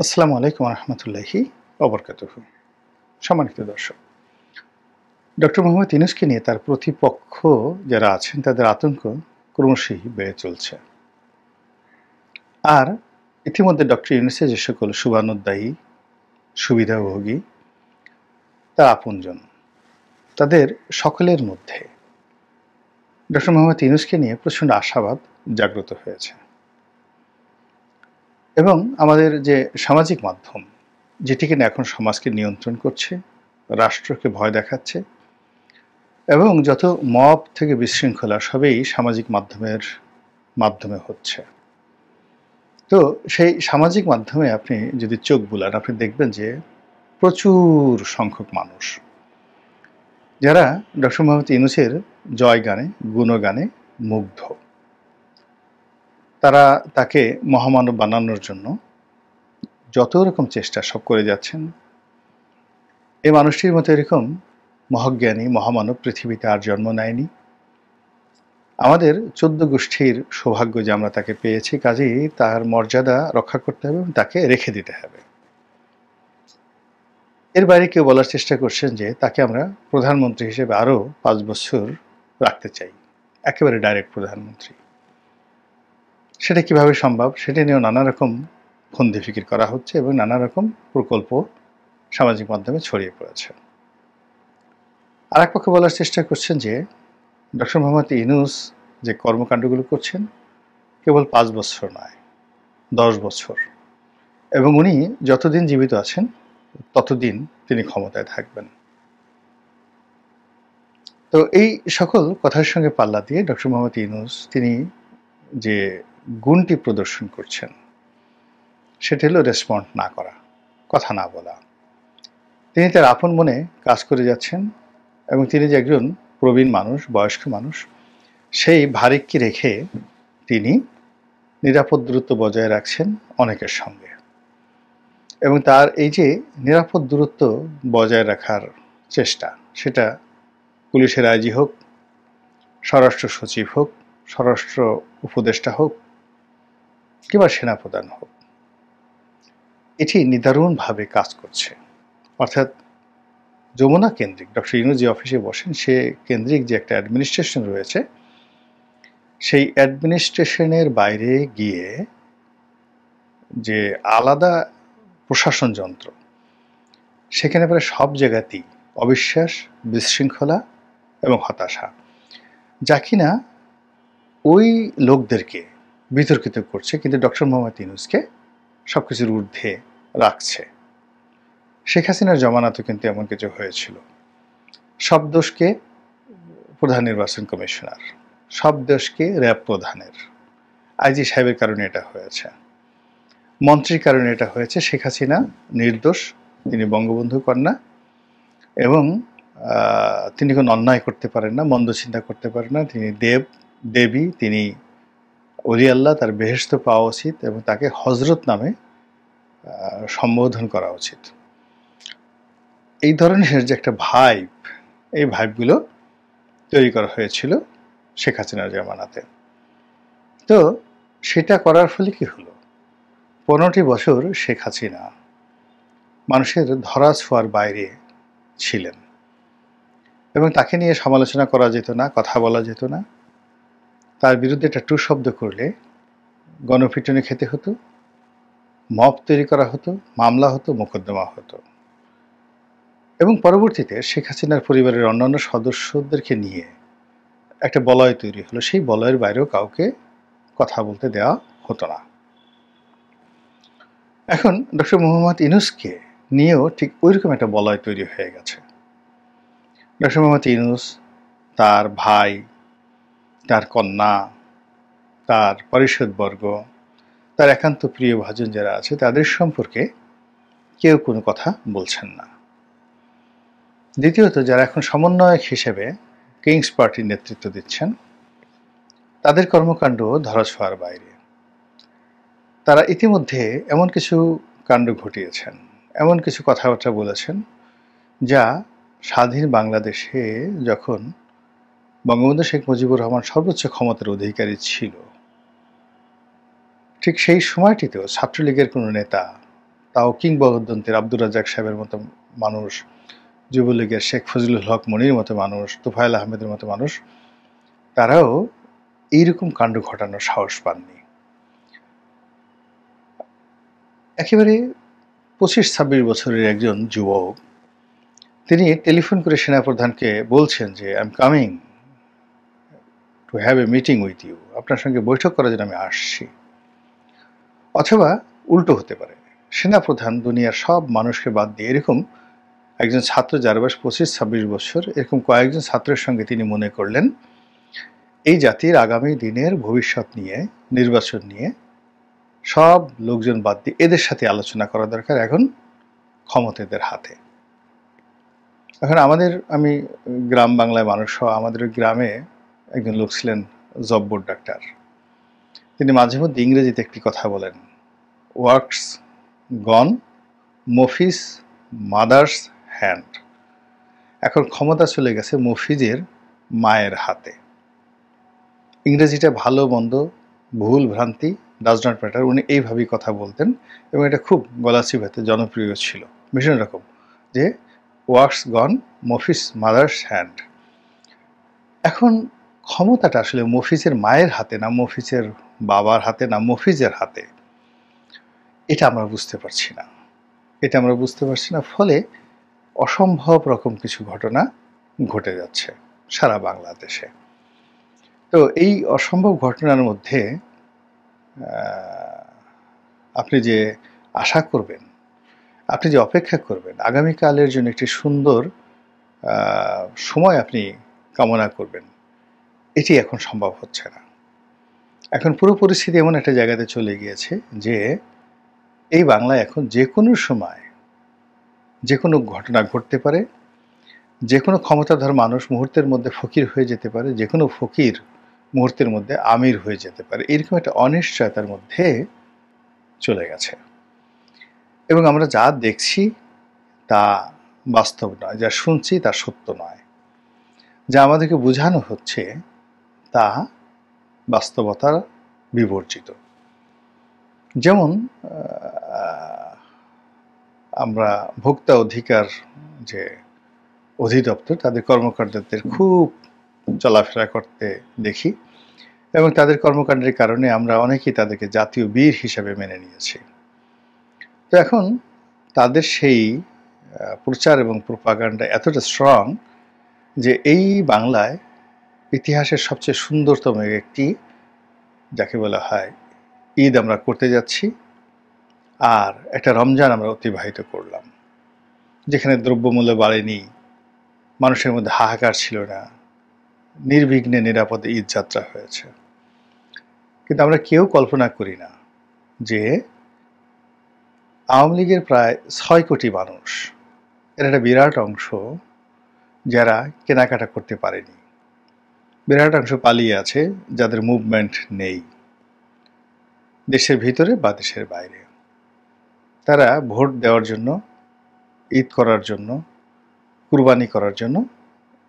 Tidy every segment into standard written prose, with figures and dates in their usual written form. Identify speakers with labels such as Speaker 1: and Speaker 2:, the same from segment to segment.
Speaker 1: আসসালামু আলাইকুম রহমতুল্লাহি ওবরকাতুহু। সম্মানিত দর্শক, ডক্টর মোহাম্মদ ইউনূসকে নিয়ে তার প্রতিপক্ষ যারা আছেন তাদের আতঙ্ক ক্রমশই বেড়ে চলছে। আর ইতিমধ্যে ডক্টর ইউনূসের যে সকল শুভানুদ্দায়ী, সুবিধাভোগী, তার আপনজন, তাদের সকলের মধ্যে ডক্টর মোহাম্মদ ইউনূসকে নিয়ে প্রচণ্ড আশাবাদ জাগ্রত হয়েছে। এবং আমাদের যে সামাজিক মাধ্যম, যেটি কিনা এখন সমাজকে নিয়ন্ত্রণ করছে, রাষ্ট্রকে ভয় দেখাচ্ছে, এবং যত মব থেকে বিশৃঙ্খলা সবই সামাজিক মাধ্যমে হচ্ছে। তো সেই সামাজিক মাধ্যমে আপনি যদি চোখ বুলান, আপনি দেখবেন যে প্রচুর সংখ্যক মানুষ যারা ডক্টর মোহাম্মদ ইউনূসের জয়গানে, গুণগানে মুগ্ধ। তারা তাকে মহামানব বানানোর জন্য যত রকম চেষ্টা সব করে যাচ্ছেন। এই মানুষটির মতো এরকম মহাজ্ঞানী মহামানব পৃথিবীতে আর জন্ম নেয়নি। আমাদের 14 গোষ্ঠীর সৌভাগ্য যে আমরা তাকে পেয়েছি, কাজেই তার মর্যাদা রক্ষা করতে হবে এবং তাকে রেখে দিতে হবে। এর বাইরে কেউ বলার চেষ্টা করছেন যে তাকে আমরা প্রধানমন্ত্রী হিসেবে আরও 5 বছর রাখতে চাই, একেবারে ডাইরেক্ট প্রধানমন্ত্রী। সেটা কিভাবে সম্ভব, সেটা নিয়েও নানা রকম ফন্দি ফিকির করা হচ্ছে এবং নানা রকম প্রকল্প সামাজিক মাধ্যমে ছড়িয়ে পড়েছে। আর এক পক্ষে বলার চেষ্টা করছেন যে ডক্টর মোহাম্মদ ইউনূস যে কর্মকাণ্ডগুলো করছেন কেবল 5 বছর নয়, 10 বছর, এবং উনি যতদিন জীবিত আছেন ততদিন তিনি ক্ষমতায় থাকবেন। তো এই সকল কথার সঙ্গে পাল্লা দিয়ে ডক্টর মোহাম্মদ ইউনূস তিনি যে গুণটি প্রদর্শন করছেন সেটা হলো রেসপন্ড না করা, কথা না বলা। তিনি তার আপন মনে কাজ করে যাচ্ছেন এবং তিনি যে একজন প্রবীণ মানুষ, বয়স্ক মানুষ, সেই ভারিক্কি রেখে তিনি নিরাপদ দূরত্ব বজায় রাখছেন অনেকের সঙ্গে। এবং তার এই যে নিরাপদ দূরত্ব বজায় রাখার চেষ্টা, সেটা পুলিশের আইজি হোক, স্বরাষ্ট্র সচিব হোক, স্বরাষ্ট্র উপদেষ্টা হোক, কিংবা সেনাপ্রধান হোক, এটি নিদারুণভাবে কাজ করছে। অর্থাৎ যমুনা কেন্দ্রিক ডক্টর ইউনূস যে অফিসে বসেন সে কেন্দ্রিক যে একটা অ্যাডমিনিস্ট্রেশন রয়েছে, সেই অ্যাডমিনিস্ট্রেশনের বাইরে গিয়ে যে আলাদা প্রশাসন যন্ত্র, সেখানে প্রায় সব জায়গাতেই অবিশ্বাস, বিশৃঙ্খলা এবং হতাশা, যা কিনা ওই লোকদেরকে বিতর্কিত করছে, কিন্তু ডক্টর মোহাম্মদ ইউনূসকে সবকিছুর ঊর্ধ্বে রাখছে। শেখ হাসিনার জমানাতেও কিন্তু এমন কিছু হয়েছিল। সব দোষকে প্রধান নির্বাচন কমিশনার, সব দোষকে র্যাব প্রধানের, আইজি সাহেবের কারণে এটা হয়েছে, মন্ত্রীর কারণে এটা হয়েছে। শেখ হাসিনা নির্দোষ, তিনি বঙ্গবন্ধু কন্যা এবং তিনি কোনো অন্যায় করতে পারেন না, মন্দ চিন্তা করতে পারেন না। তিনি দেবী, তিনি ওলি আল্লাহ, তার বেহেশত পাওয়া উচিত এবং তাকে হজরত নামে সম্বোধন করা উচিত। এই ধরনের যে একটা ভাইব, এই ভাইবগুলো তৈরি করা হয়েছিল শেখ হাসিনার জামানাতে। তো সেটা করার ফলে কি হলো, 15টি বছর শেখ হাসিনা মানুষের ধরা ছোঁয়ার বাইরে ছিলেন এবং তাকে নিয়ে সমালোচনা করা যেত না, কথা বলা যেত না। তার বিরুদ্ধে একটা টু শব্দ করলে গণপিটুনি খেতে হতো, মব তৈরি করা হতো, মামলা হতো, মোকদ্দমা হতো। এবং পরবর্তীতে শেখ হাসিনার পরিবারের অন্যান্য সদস্যদেরকে নিয়ে একটা বলয় তৈরি হলো, সেই বলয়ের বাইরেও কাউকে কথা বলতে দেওয়া হতো না। এখন ডক্টর মোহাম্মদ ইউনূসকে নিয়েও ঠিক ওইরকম একটা বলয় তৈরি হয়ে গেছে। ডক্টর মোহাম্মদ ইউনূস, তার ভাই, তার কন্যা, তার পরিষদবর্গ, তার একান্ত প্রিয় ভাজন যারা আছে, তাদের সম্পর্কে কেউ কোনো কথা বলছেন না। দ্বিতীয়ত, যারা এখন সমন্বয়ক হিসেবে কিংস পার্টির নেতৃত্ব দিচ্ছেন, তাদের কর্মকাণ্ড ধরাছোঁয়ার বাইরে। তারা ইতিমধ্যে এমন কিছু কাণ্ড ঘটিয়েছেন, এমন কিছু কথাবার্তা বলেছেন, যা স্বাধীন বাংলাদেশে যখন বঙ্গবন্ধু শেখ মুজিবুর রহমান সর্বোচ্চ ক্ষমতার অধিকারী ছিল, ঠিক সেই সময়টিতেও ছাত্রলীগের কোনো নেতা তাও কিংবদন্তির আব্দুর রাজ্জাক সাহেবের মতো মানুষ, যুবলীগের শেখ ফজলুল হক মনির মতো মানুষ, তোফায়েল আহমেদের মতো মানুষ, তারাও এইরকম কাণ্ড ঘটানোর সাহস পাননি। একেবারে 25-26 বছরের একজন যুবক, তিনি টেলিফোন করে সেনাপ্রধানকে বলছেন যে I am coming to have a meeting with you, আপনার সঙ্গে বৈঠক করার জন্য আমি আসছি। অথবা উল্টো হতে পারে, সেনাপ্রধান দুনিয়ার সব মানুষকে বাদ দিয়ে এরকম একজন ছাত্র, যার বয়স 25-26 বছর, এরকম কয়েকজন ছাত্রের সঙ্গে তিনি মনে করলেন এই জাতির আগামী দিনের ভবিষ্যৎ নিয়ে, নির্বাচন নিয়ে সব লোকজন বাদ দিয়ে এদের সাথে আলোচনা করা দরকার, এখন ক্ষমতা এদের হাতে। এখন আমি গ্রাম বাংলায় মানুষ হওয়া, আমাদের গ্রামে একজন লোক ছিলেন জব্বর ডাক্তার, তিনি মাঝে মধ্যে ইংরেজিতে একটি কথা বলেন, ওয়ার্কস গন, মফিজ মাদার্স হ্যান্ড। এখন ক্ষমতা চলে গেছে মফিজের মায়ের হাতে। ইংরেজিটা ভালো মন্দ, ভুল ভ্রান্তি ডাজ নট ম্যাটার, উনি এইভাবেই কথা বলতেন এবং এটা খুব গলাচিভাতে জনপ্রিয় ছিল ভীষণ রকম, যে ওয়ার্কস গন, মফিজ মাদার্স হ্যান্ড। এখন ক্ষমতাটা আসলে মফিজের মায়ের হাতে না মফিজের বাবার হাতে না মফিজের হাতে, এটা আমরা বুঝতে পারছি না। ফলে অসম্ভব রকম কিছু ঘটনা ঘটে যাচ্ছে সারা বাংলাদেশে। তো এই অসম্ভব ঘটনার মধ্যে আপনি যে আশা করবেন, আপনি যে অপেক্ষা করবেন, আগামীকালের জন্য একটি সুন্দর সময় আপনি কামনা করবেন, এটি এখন সম্ভব হচ্ছে না। এখন পুরো পরিস্থিতি এমন একটা জায়গাতে চলে গিয়েছে যে এই বাংলায় এখন যে কোনো সময় যে কোনো ঘটনা ঘটতে পারে, যে কোনো ক্ষমতাধর মানুষ মুহূর্তের মধ্যে ফকির হয়ে যেতে পারে, যে কোনো ফকির মুহূর্তের মধ্যে আমির হয়ে যেতে পারে, এরকম একটা অনিশ্চয়তার মধ্যে চলে গেছে। এবং আমরা যা দেখছি তা বাস্তব নয়, যা শুনছি তা সত্য নয়, যা আমাদেরকে বোঝানো হচ্ছে তা বাস্তবতার বিবর্জিত। যেমন আমরা ভোক্তা অধিকার যে অধিদপ্তর, তাদের কর্মকর্তাদের খুব চলাফেরা করতে দেখি এবং তাদের কর্মকাণ্ডের কারণে আমরা অনেকেই তাদেরকে জাতীয় বীর হিসেবে মেনে নিয়েছি। তো এখন তাদের সেই প্রচার এবং প্রোপাগান্ডা এতটা স্ট্রং যে এই বাংলায় ইতিহাসের সবচেয়ে সুন্দরতম একটি, যাকে বলা হয় ঈদ, আমরা করতে যাচ্ছি, আর একটা রমজান আমরা অতিবাহিত করলাম, যেখানে দ্রব্যমূল্য বাড়েনি, মানুষের মধ্যে হাহাকার ছিল না, নির্বিঘ্নে নিরাপদে ঈদ যাত্রা হয়েছে। কিন্তু আমরা কেউ কল্পনা করি না যে আওয়ামী লীগের প্রায় 6 কোটি মানুষ, এর একটা বিরাট অংশ যারা কেনাকাটা করতে পারেনি, বিরাট অংশ পালিয়ে আছে, যাদের মুভমেন্ট নেই দেশের ভিতরে বা দেশের বাইরে। তারা ভোট দেওয়ার জন্য, ঈদ করার জন্য, কুরবানি করার জন্য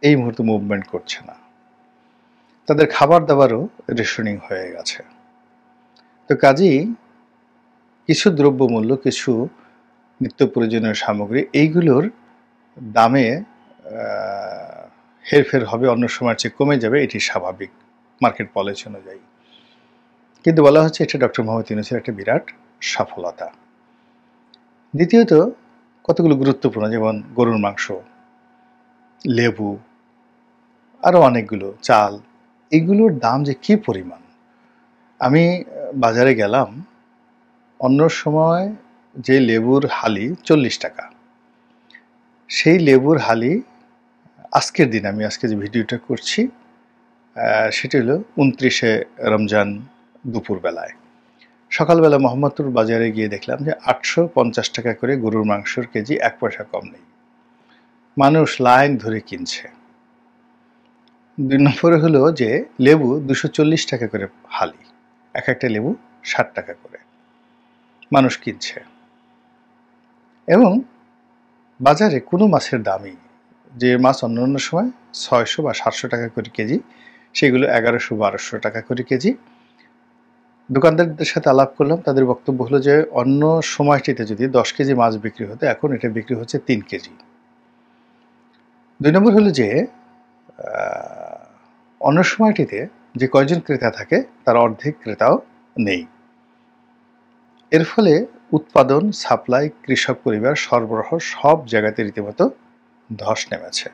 Speaker 1: এই মুহূর্তে মুভমেন্ট করছে না। তাদের খাবার দাবারও রেশনিং হয়ে গেছে। তো কাজেই কিছু দ্রব্যমূল্য, কিছু নিত্য প্রয়োজনীয় সামগ্রী, এইগুলোর দামে হেরফের হবে, অন্য সময়ের চেয়ে কমে যাবে, এটি স্বাভাবিক মার্কেট পলিসি অনুযায়ী। কিন্তু বলা হচ্ছে এটা ডক্টর মোহাম্মদ ইউনূসের একটা বিরাট সফলতা। দ্বিতীয়ত কতগুলো গুরুত্বপূর্ণ, যেমন গরুর মাংস, লেবু, আরও অনেকগুলো, চাল, এগুলোর দাম যে কি পরিমাণ। আমি বাজারে গেলাম, অন্য সময় যে লেবুর হালি 40 টাকা, সেই লেবুর হালি আজকের দিন, আমি আজকে যে ভিডিওটা করছি সেটি হলো 29শে রমজান দুপুরবেলায়, সকালবেলা মোহাম্মদপুর বাজারে গিয়ে দেখলাম যে 850 টাকা করে গরুর মাংসর কেজি, 1 পয়সা কম নেই। মানুষ লাইন ধরে কিনছে। 2 নম্বরে হলো যে লেবু 240 টাকা করে হালি, এক একটা লেবু 60 টাকা করে মানুষ কিনছে। এবং বাজারে কোনো মাছের দামই, যে মাছ অন্য সময় 600 বা 700 টাকা করে কেজি, সেগুলো 1100-1200 টাকা করে কেজি। দোকানদারদের সাথে আলাপ করলাম, তাদের বক্তব্য হলো যে অন্য সময়টিতে যদি 10 কেজি মাছ বিক্রি হতো, এখন এটা বিক্রি হচ্ছে 3 কেজি। 2 নম্বর হলো যে অন্য সময়টিতে যে কয়জন ক্রেতা থাকে তার অর্ধেক ক্রেতাও নেই। এর ফলে উৎপাদন, সাপ্লাই, কৃষক পরিবার, সরবরাহ সব জায়গাতে রীতিমতো ধস নেমেছে।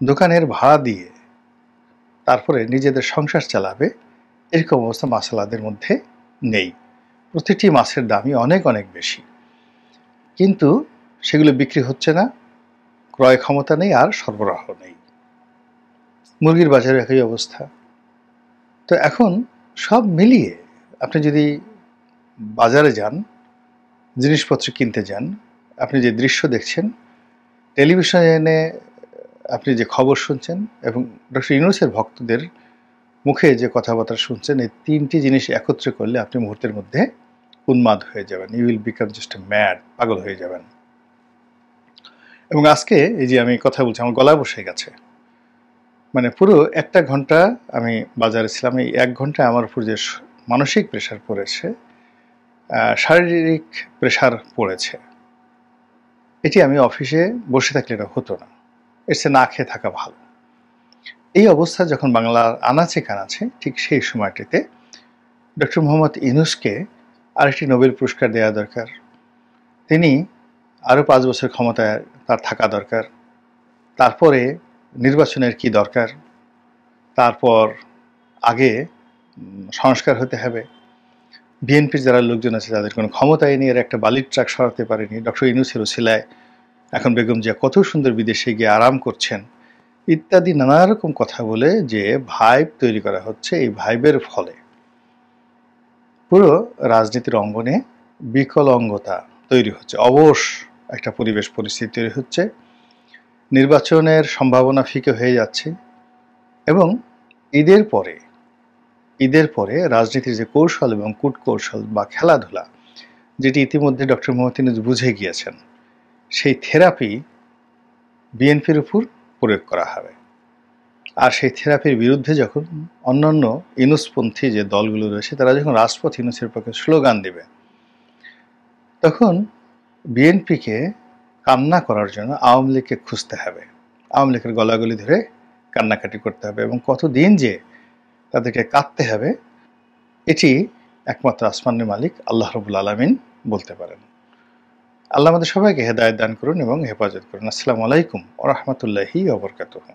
Speaker 1: দোকানের ভাড়া দিয়ে তারপরে নিজেদের সংসার চালাবে এরকম অবস্থা মাছওয়ালাদের মধ্যে নেই। প্রতিটি মাছের দামই অনেক অনেক বেশি, কিন্তু সেগুলো বিক্রি হচ্ছে না, ক্রয় ক্ষমতা নেই আর সরবরাহ নেই। মুরগির বাজারে একই অবস্থা। তো এখন সব মিলিয়ে আপনি যদি বাজারে যান, জিনিসপত্র কিনতে যান, আপনি যে দৃশ্য দেখছেন, টেলিভিশনে আপনি যে খবর শুনছেন এবং ডক্টর ইউনূসের ভক্তদের মুখে যে কথাবার্তা শুনছেন, এই 3টি জিনিস একত্রে করলে আপনি মুহূর্তের মধ্যে উন্মাদ হয়ে যাবেন। You will become just mad, পাগল হয়ে যাবেন। এবং আজকে এই যে আমি কথা বলছি, আমার গলা বসে গেছে। মানে পুরো 1টা ঘন্টা আমি বাজারে ছিলাম। এই 1 ঘন্টায় আমার উপর যে মানসিক প্রেশার পড়েছে, শারীরিক প্রেশার পড়েছে, এটি আমি অফিসে বসে থাকলে এটা হতো না। এর চেয়ে না খেয়ে থাকা ভালো। এই অবস্থা যখন বাংলার আনাচে কানাচে, ঠিক সেই সময়টিতে ডক্টর মোহাম্মদ ইউনূসকে আরেকটি নোবেল পুরস্কার দেওয়া দরকার। তিনি আরও 5 বছর ক্ষমতায় তার থাকা দরকার। তারপরে নির্বাচনের কি দরকার, তারপর আগে সংস্কার হতে হবে। বিএনপির যারা লোকজন আছে তাদের কোনো ক্ষমতায় নিয়ে একটা বালির ট্রাক সরাতে পারেনি। ডক্টর ইউনূসের উছিলায় এখন বেগম জিয়া কত সুন্দর বিদেশে গিয়ে আরাম করছেন, ইত্যাদি নানা রকম কথা বলে যে ভাইব তৈরি করা হচ্ছে। এই ভাইবের ফলে পুরো রাজনীতির অঙ্গনে বিকলাঙ্গতা তৈরি হচ্ছে, অবশ একটা পরিবেশ পরিস্থিতি তৈরি হচ্ছে। নির্বাচনের সম্ভাবনা ফিকে হয়ে যাচ্ছে এবং ঈদের পরে রাজনীতির যে কৌশল এবং কূটকৌশল বা খেলাধুলা, যেটি ইতিমধ্যে ডক্টর মোহাম্মদ ইউনূস বুঝে গিয়েছেন, সেই থেরাপি বিএনপির উপর প্রয়োগ করা হবে। আর সেই থেরাপির বিরুদ্ধে যখন অন্যান্য ইউনূসপন্থী যে দলগুলো রয়েছে তারা যখন রাজপথ ইউনূসের পক্ষে স্লোগান দেবে, তখন বিএনপিকে কান্না করার জন্য আওয়ামী লীগকে খুঁজতে হবে, আওয়ামী লীগের গলাগলি ধরে কান্নাকাটি করতে হবে এবং কতদিন যে তাদেরকে কাঁদতে হবে এটি একমাত্র আসমানের মালিক আল্লাহ রাব্বুল আলামিন বলতে পারেন। আল্লাহ আমাদের সবাইকে হেদায়েত দান করুন এবং হেফাজত করুন। আসসালামু আলাইকুম ওয়া রাহমাতুল্লাহি ওয়া বারাকাতুহু।